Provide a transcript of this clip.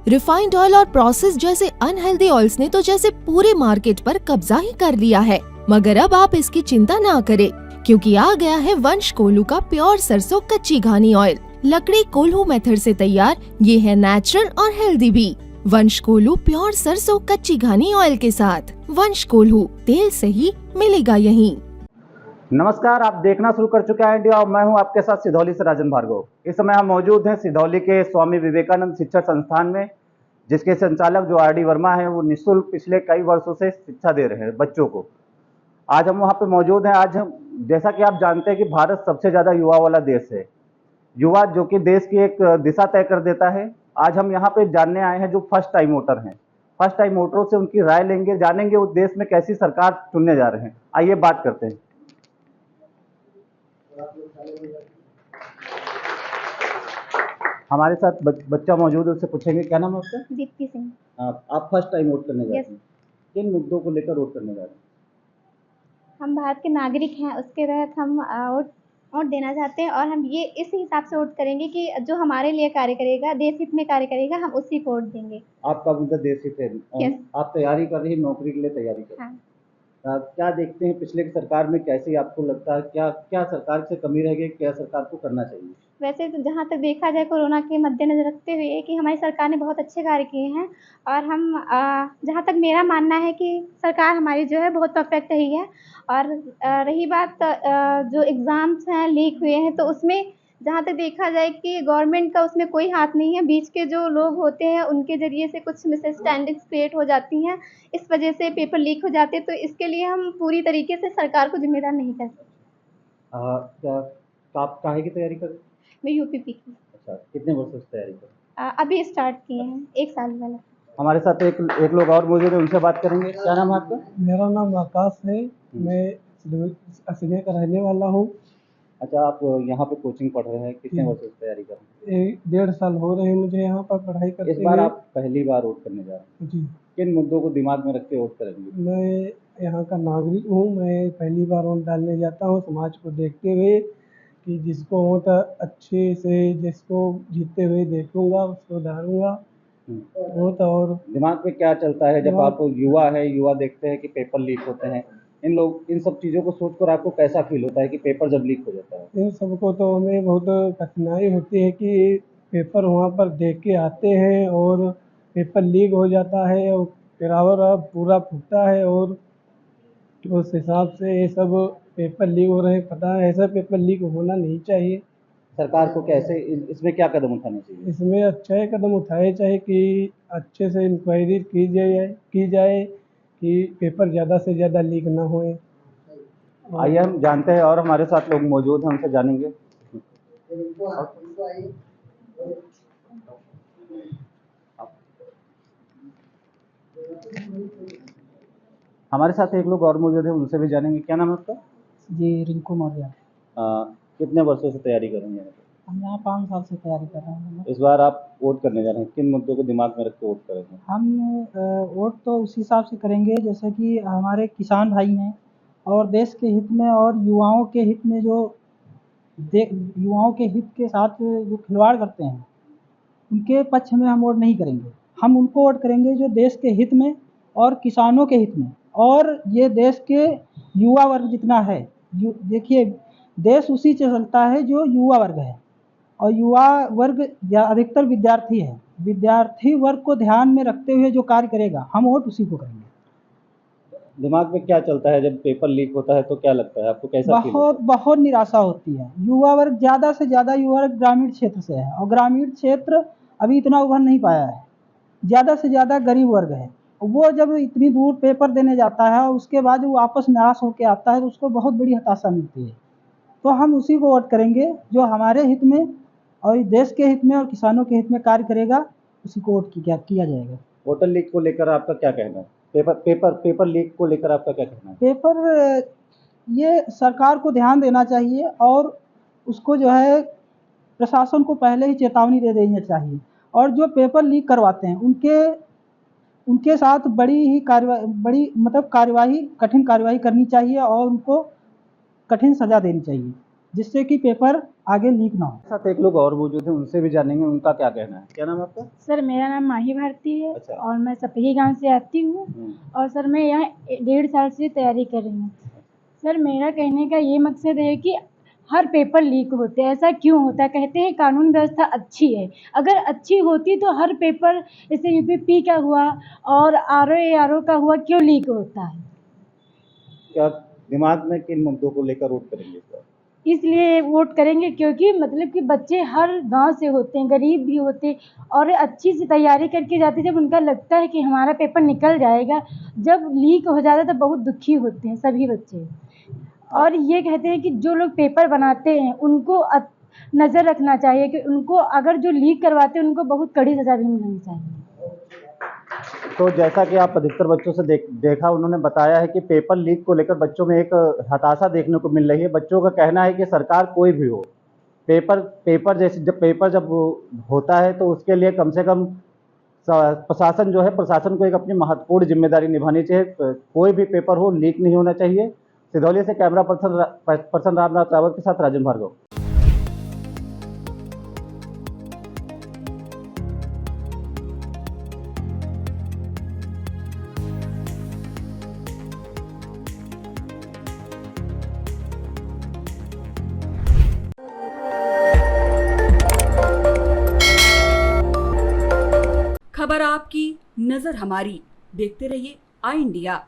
Refined oil और process जैसे unhealthy oils ने तो जैसे पूरे मार्केट पर कब्जा ही कर लिया है। मगर अब आप इसकी चिंता ना करें, क्योंकि आ गया है वंश कोल्हू का प्योर सरसों कच्ची घानी ऑयल। लकड़ी कोल्हू मेथड से तैयार ये है नेचुरल और हेल्दी भी। वंश कोल्हू प्योर सरसों कच्ची घानी ऑयल के साथ। वंश कोल्हू, तेल सही मिलेगा यहीं। नमस्कार, आप देखना शुरू कर चुके हैं इंडिया और मैं हूं आपके साथ सिधौली से राजन भार्गव। इस समय हम मौजूद हैं सिधौली के स्वामी विवेकानंद शिक्षा संस्थान में, जिसके संचालक जो आर डी वर्मा हैं वो निःशुल्क पिछले कई वर्षों से शिक्षा दे रहे हैं बच्चों को। आज हम वहां पे मौजूद हैं। आज हम, जैसा कि आप जानते हैं कि भारत सबसे ज़्यादा युवा वाला देश है, युवा जो कि देश की एक दिशा तय कर देता है। आज हम यहाँ पे जानने आए हैं जो फर्स्ट टाइम वोटर हैं। फर्स्ट टाइम वोटरों से उनकी राय लेंगे, जानेंगे उस देश में कैसी सरकार चुनने जा रहे हैं। आइए बात करते हैं। हमारे साथ बच्चा मौजूद है, उससे पूछेंगे क्या नाम है आपका? दीप्ति सिंह। आप फर्स्ट टाइम वोट करने जा रहे हैं, किन मुद्दों को लेकर वोट करने जा रहे हैं? हम भारत के नागरिक हैं, उसके तहत हम वोट देना चाहते हैं और हम ये इस हिसाब से वोट करेंगे कि जो हमारे लिए कार्य करेगा, देश हित में कार्य करेगा, हम उसी को वोट देंगे। आपका मुद्दा देश हित है। Yes. आप तैयारी कर रही हैं, नौकरी के लिए तैयारी कर रही हैं। हाँ। क्या देखते हैं पिछले की सरकार में, कैसी आपको लगता है, क्या सरकार से कमी रह गई, क्या सरकार को करना चाहिए? वैसे तो जहाँ तक देखा जाए कोरोना के मद्देनज़र रखते हुए कि हमारी सरकार ने बहुत अच्छे कार्य किए हैं और हम जहाँ तक मेरा मानना है कि सरकार हमारी जो है बहुत परफेक्ट रही है। और रही बात जो एग्ज़ाम्स हैं लीक हुए हैं, तो उसमें जहाँ तक देखा जाए कि गवर्नमेंट का उसमें कोई हाथ नहीं है। बीच के जो लोग होते हैं उनके ज़रिए से कुछ मिसअंडरस्टैंडिंग्स क्रिएट हो जाती हैं, इस वजह से पेपर लीक हो जाते हैं। तो इसके लिए हम पूरी तरीके से सरकार को ज़िम्मेदार नहीं कर सकते। आप काहे की तैयारी कर रहे हैं? मैं यूपीपी की। अच्छा, कितने वर्षों से तैयारी कर रहे हैं? अभी स्टार्ट किए हैं, 1 साल वाला। हमारे साथ एक लोग और मौजूद है, उनसे बात करेंगे। क्या नाम है आपका? मेरा नाम आकाश है, मैं सिधौली का रहने वाला हूँ। अच्छा, आप यहाँ पे कोचिंग पढ़ रहे हैं, कितने वर्षों से तैयारी कर रहे हैं? 1.5 साल हो रहे हैं मुझे यहाँ पर पढ़ाई करते इस बार हुए। आप पहली बार वोट करने जा रहे हैं, जी, किन मुद्दों को दिमाग में रखते वोट करेंगे? मैं यहाँ का नागरिक हूँ, मैं पहली बार वोट डालने जाता हूँ समाज को देखते हुए कि जिसको वोट अच्छे से जिसको जीतते हुए देखूँगा उसको डालूँगा वोट। और दिमाग में क्या चलता है जब आप युवा देखते हैं कि पेपर लीक होते हैं, इन सब चीज़ों को सोचकर आपको कैसा फील होता है कि पेपर जब लीक हो जाता है? इन सबको तो हमें बहुत कठिनाई होती है कि पेपर वहाँ पर देख के आते हैं और पेपर लीक हो जाता है और पेपर पूरा फूटता है और उस हिसाब से ये सब पेपर लीक हो रहे हैं। पता है ऐसा पेपर लीक होना नहीं चाहिए। सरकार को कैसे इसमें क्या कदम उठाने चाहिए? इसमें अच्छे कदम उठाए चाहिए कि अच्छे से इंक्वायरी की जाए कि पेपर ज़्यादा से ज़्यादा लीक ना होए। आइए हम जानते हैं, और हमारे साथ लोग मौजूद हैं, उनसे जानेंगे। हमारे साथ एक लोग और मौजूद हैं, उनसे भी जानेंगे। क्या नाम है आपका? जी, रिंकू मौर्य। कितने वर्षों से तैयारी कर रहे हैं? हम यहाँ 5 साल से तैयारी कर रहे हैं। इस बार आप वोट करने जा रहे हैं, किन मुद्दों को दिमाग में रख के वोट करेंगे? हम वोट तो उस हिसाब से करेंगे जैसे कि हमारे किसान भाई हैं और देश के हित में और युवाओं के हित में युवाओं के हित के साथ जो खिलवाड़ करते हैं उनके पक्ष में हम वोट नहीं करेंगे। हम उनको वोट करेंगे जो देश के हित में और किसानों के हित में और ये देश के युवा वर्ग जितना है। देखिए, देश उसी से चलता है जो युवा वर्ग है और युवा वर्ग अधिकतर विद्यार्थी है। विद्यार्थी वर्ग को ध्यान में रखते हुए जो कार्य करेगा हम वोट उसी को करेंगे। दिमाग में क्या चलता है जब पेपर लीक होता है, तो क्या लगता है आपको, कैसा फील होता है? बहुत निराशा होती है। युवा वर्ग ज़्यादा से ज़्यादा युवा वर्ग ग्रामीण क्षेत्र से है और ग्रामीण क्षेत्र अभी इतना उभर नहीं पाया है। ज़्यादा से ज़्यादा गरीब वर्ग है। वो जब इतनी दूर पेपर देने जाता है और उसके बाद वो वापस निराश होकर आता है तो उसको बहुत बड़ी हताशा मिलती है। तो हम उसी को वोट करेंगे जो हमारे हित में और देश के हित में और किसानों के हित में कार्य करेगा, उसी को वोट किया जाएगा। वोटर लीक को लेकर आपका क्या कहना है? पेपर लीक को लेकर आपका क्या कहना है? पेपर ये सरकार को ध्यान देना चाहिए और उसको जो है प्रशासन को पहले ही चेतावनी दे देनी चाहिए और जो पेपर लीक करवाते हैं उनके साथ कठिन कार्यवाही करनी चाहिए और उनको कठिन सज़ा देनी चाहिए। जिससे कि पेपर आगे लीक ना हो। साथ एक लोग और मौजूद हैं, उनसे भी जानेंगे उनका क्या कहना है। क्या नाम है आपका? सर मेरा नाम माही भारती है। अच्छा। और मैं सपही गांव से आती हूँ। और सर मैं यहाँ 1.5 साल से तैयारी कर रही हूँ। सर मेरा कहने का ये मकसद है कि हर पेपर लीक होते हैं, ऐसा क्यों होता है? कहते हैं कानून व्यवस्था अच्छी है, अगर अच्छी होती तो हर पेपर जैसे यूपीपी का हुआ और आरओ का हुआ क्यों लीक होता है? क्या दिमाग में किन मुद्दों को लेकर वोट करेंगे इस बार? इसलिए वोट करेंगे क्योंकि मतलब कि बच्चे हर गांव से होते हैं, गरीब भी होते हैं और अच्छी सी तैयारी करके जाते हैं। जब उनका लगता है कि हमारा पेपर निकल जाएगा, जब लीक हो जाता है तो बहुत दुखी होते हैं सभी बच्चे। और ये कहते हैं कि जो लोग पेपर बनाते हैं उनको नज़र रखना चाहिए कि उनको अगर जो लीक करवाते हैं उनको बहुत कड़ी सज़ा भी मिलनी चाहिए। तो जैसा कि आप अधिकतर बच्चों से देखा, उन्होंने बताया है कि पेपर लीक को लेकर बच्चों में एक हताशा देखने को मिल रही है। बच्चों का कहना है कि सरकार कोई भी हो, पेपर जब होता है तो उसके लिए कम से कम प्रशासन को एक अपनी महत्वपूर्ण जिम्मेदारी निभानी चाहिए। कोई भी पेपर हो, लीक नहीं होना चाहिए। सिधौली से कैमरा पर्सन रामनाथ रावत के साथ राजन भार्गव। खबर आपकी, नजर हमारी। देखते रहिए आई इंडिया।